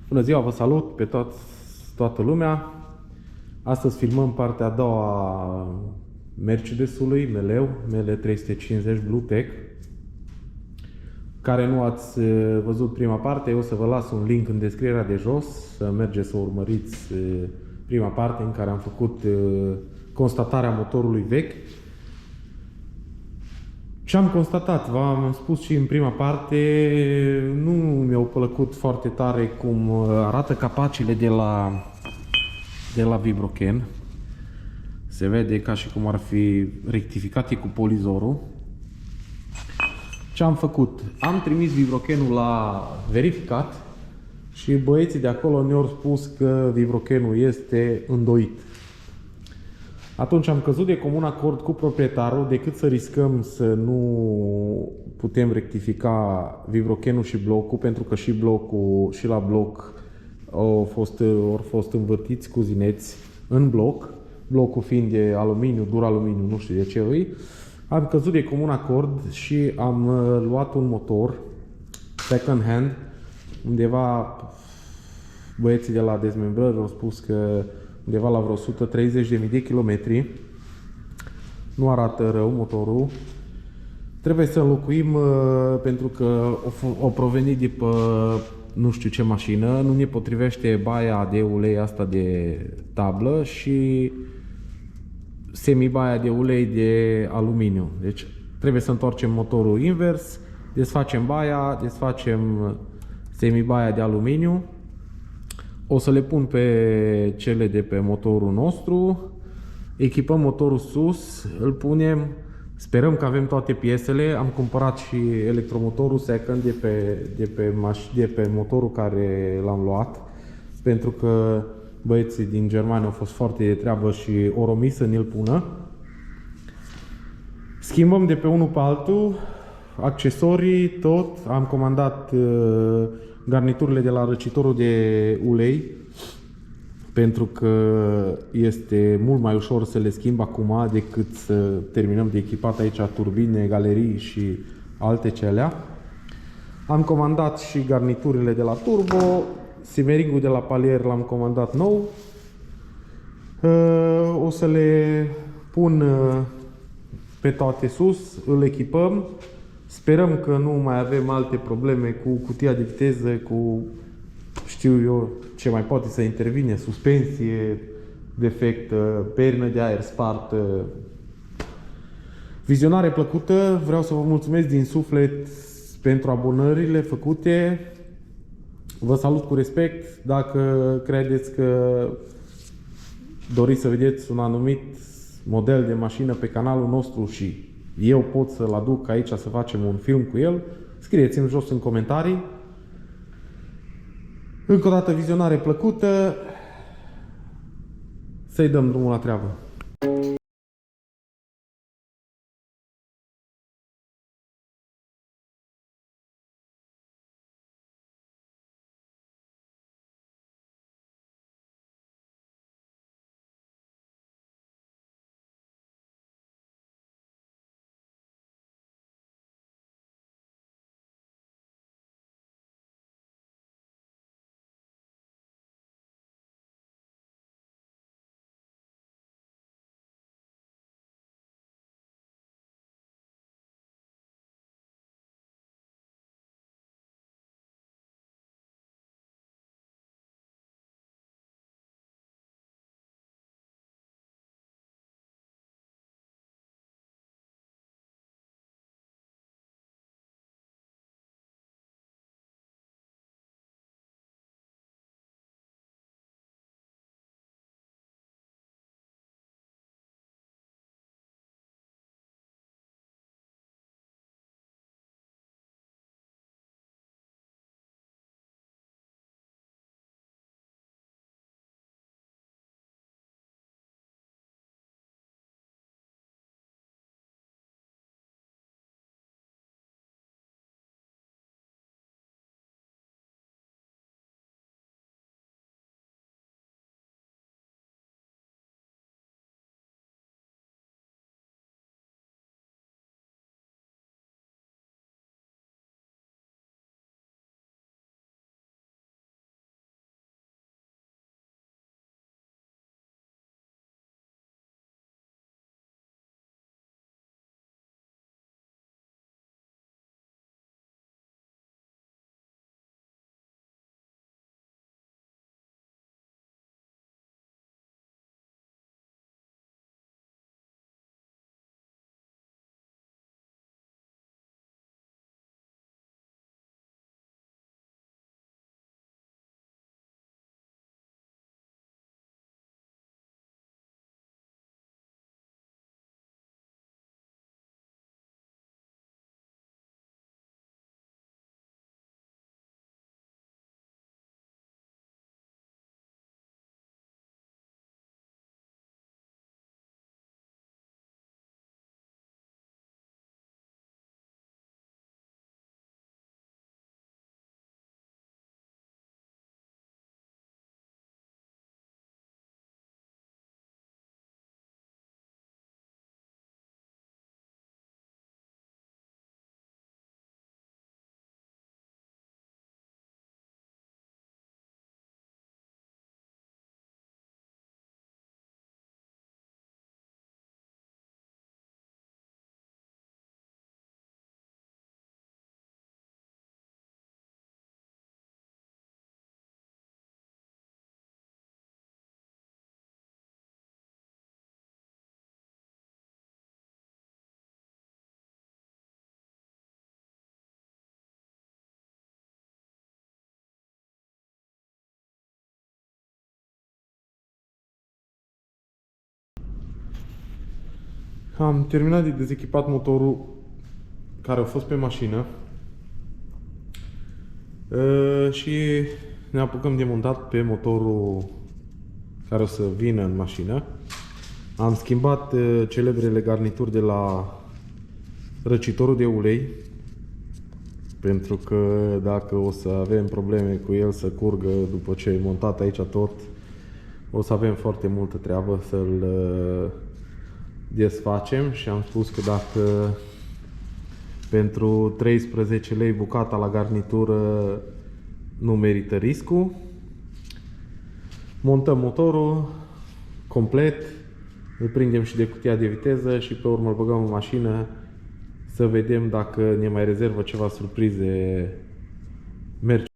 Bună ziua, vă salut pe toată lumea. Astăzi filmăm partea a doua a Mercedesului ML-ul, ML350 Bluetech. Care nu ați văzut prima parte, eu o să vă las un link în descrierea de jos, să mergeți să urmăriți prima parte în care am făcut constatarea motorului vechi. Ce am constatat, v-am spus și în prima parte, nu mi-au plăcut foarte tare cum arată capacele de la Vibroken. Se vede ca și cum ar fi rectificate cu polizorul. Ce am făcut? Am trimis Vibrokenul la verificat și băieții de acolo ne-au spus că Vibrokenul este îndoit. Atunci am căzut de comun acord cu proprietarul, decât să riscăm să nu putem rectifica Vibrokenul și blocul, pentru că și blocul și la bloc au fost învârtiți cuzineți în bloc, blocul fiind de aluminiu, dur aluminiu, nu știu de ce îi. Am căzut de comun acord și am luat un motor second hand, undeva băieții de la dezmembrări au spus că undeva la vreo 130.000 de kilometri. Nu arată rău motorul. Trebuie să înlocuim pentru că o provenit de pe nu știu ce mașină. Nu ne potrivește baia de ulei asta de tablă și semibaia de ulei de aluminiu. Deci trebuie să întoarcem motorul invers, desfacem baia, desfacem semibaia de aluminiu. O să le pun pe cele de pe motorul nostru, echipăm motorul sus, îl punem, sperăm că avem toate piesele. Am cumpărat și electromotorul second de pe motorul care l-am luat, pentru că băieții din Germania au fost foarte de treabă și au omis să ne-l pună. Schimbăm de pe unul pe altul, accesorii, tot. Am comandat garniturile de la răcitorul de ulei, pentru că este mult mai ușor să le schimb acum decât să terminăm de echipat aici turbine, galerii și alte celea. Am comandat și garniturile de la turbo, simeringul de la palier l-am comandat nou. O să le pun pe toate sus, îl echipăm. Sperăm că nu mai avem alte probleme cu cutia de viteză, cu știu eu ce mai poate să intervine, suspensie defectă, pernă de aer spartă. Vizionare plăcută, vreau să vă mulțumesc din suflet pentru abonările făcute. Vă salut cu respect. Dacă credeți că doriți să vedeți un anumit model de mașină pe canalul nostru și eu pot să-l aduc aici să facem un film cu el, scrieți-mi jos în comentarii. Încă o dată, vizionare plăcută, să-i dăm drumul la treabă. Am terminat de dezechipat motorul care a fost pe mașină și ne apucăm de montat pe motorul care o să vină în mașină. Am schimbat celebrele garnituri de la răcitorul de ulei, pentru că dacă o să avem probleme cu el să curgă după ce e montat aici tot, o să avem foarte multă treabă să-l desfacem și am spus că dacă pentru 13 lei bucata la garnitură nu merită riscul, montăm motorul complet, îl prindem și de cutia de viteză și pe urmă îl băgăm în mașină să vedem dacă ne mai rezervă ceva surprize merge.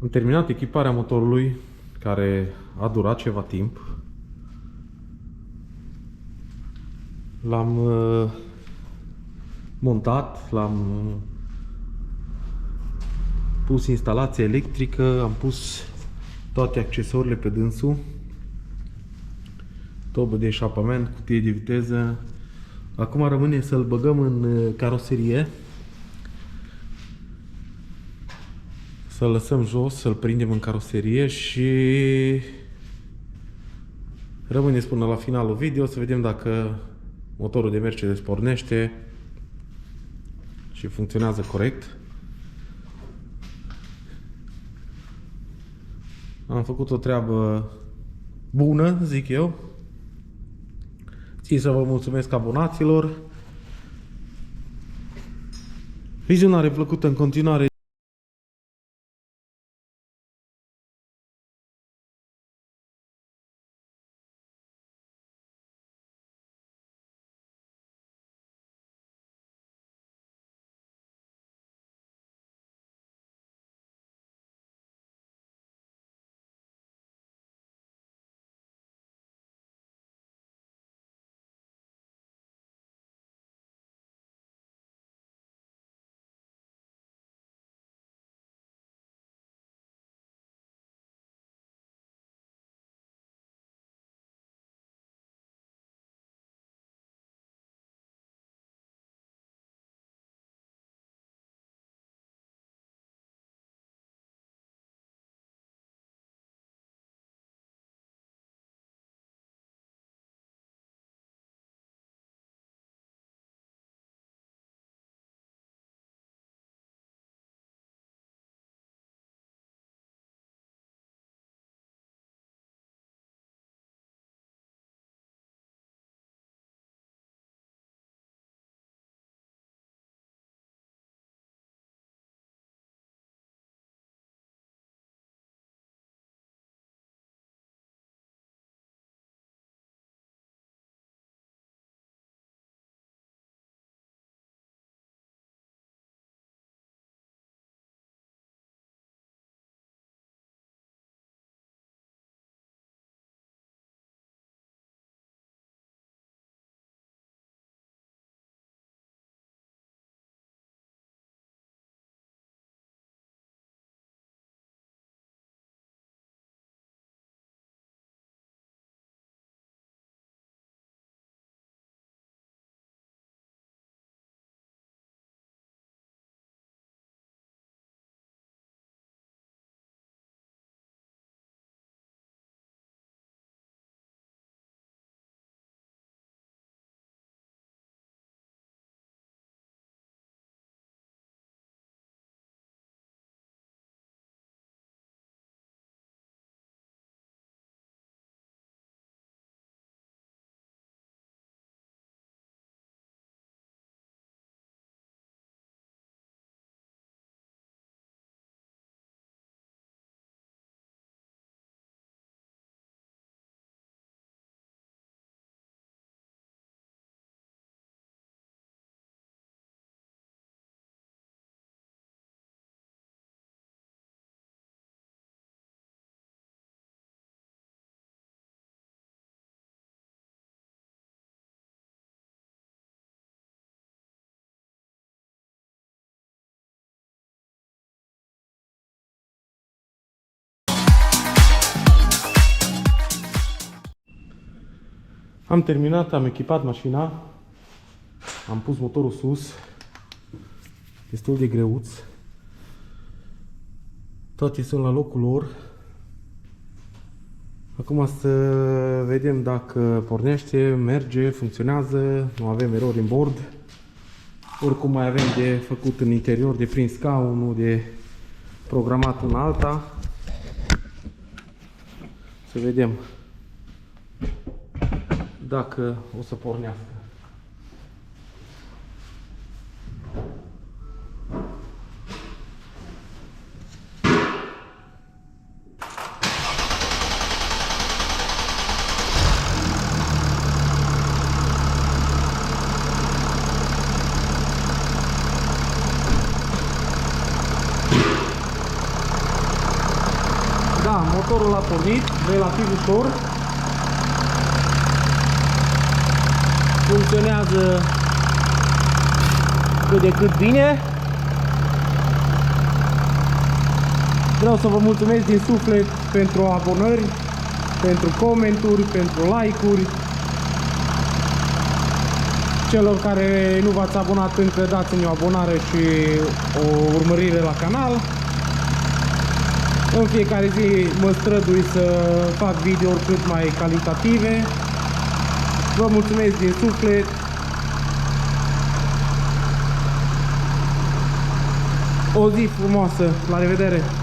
Am terminat echiparea motorului, care a durat ceva timp. L-am montat, l-am pus instalația electrică, am pus toate accesoriile pe dânsul, tobă de eșapament, cutie de viteză. Acum rămâne să-l băgăm în caroserie, să-l lăsăm jos, să-l prindem în caroserie și rămâneți până la finalul video să vedem dacă motorul de Mercedes pornește și funcționează corect. Am făcut o treabă bună, zic eu. Țin să vă mulțumesc abonaților. Vizionare plăcută în continuare. Am terminat, am echipat mașina, am pus motorul sus, destul de greuț. Toate sunt la locul lor. Acum să vedem dacă pornește, merge, funcționează, nu avem erori în bord. Oricum mai avem de făcut în interior, de prins scaunul, de programat în alta. Să vedem dacă o să pornească. Motorul a pornit relativ ușor. Funcționează cât de cât bine. Vreau să vă mulțumesc din suflet pentru abonări, pentru comenturi, pentru like-uri. Celor care nu v-ați abonat încă, dați-mi o abonare și o urmărire la canal. În fiecare zi mă strădui să fac videouri cât mai calitative. Vă mulțumesc din suflet. O zi frumoasă. La revedere!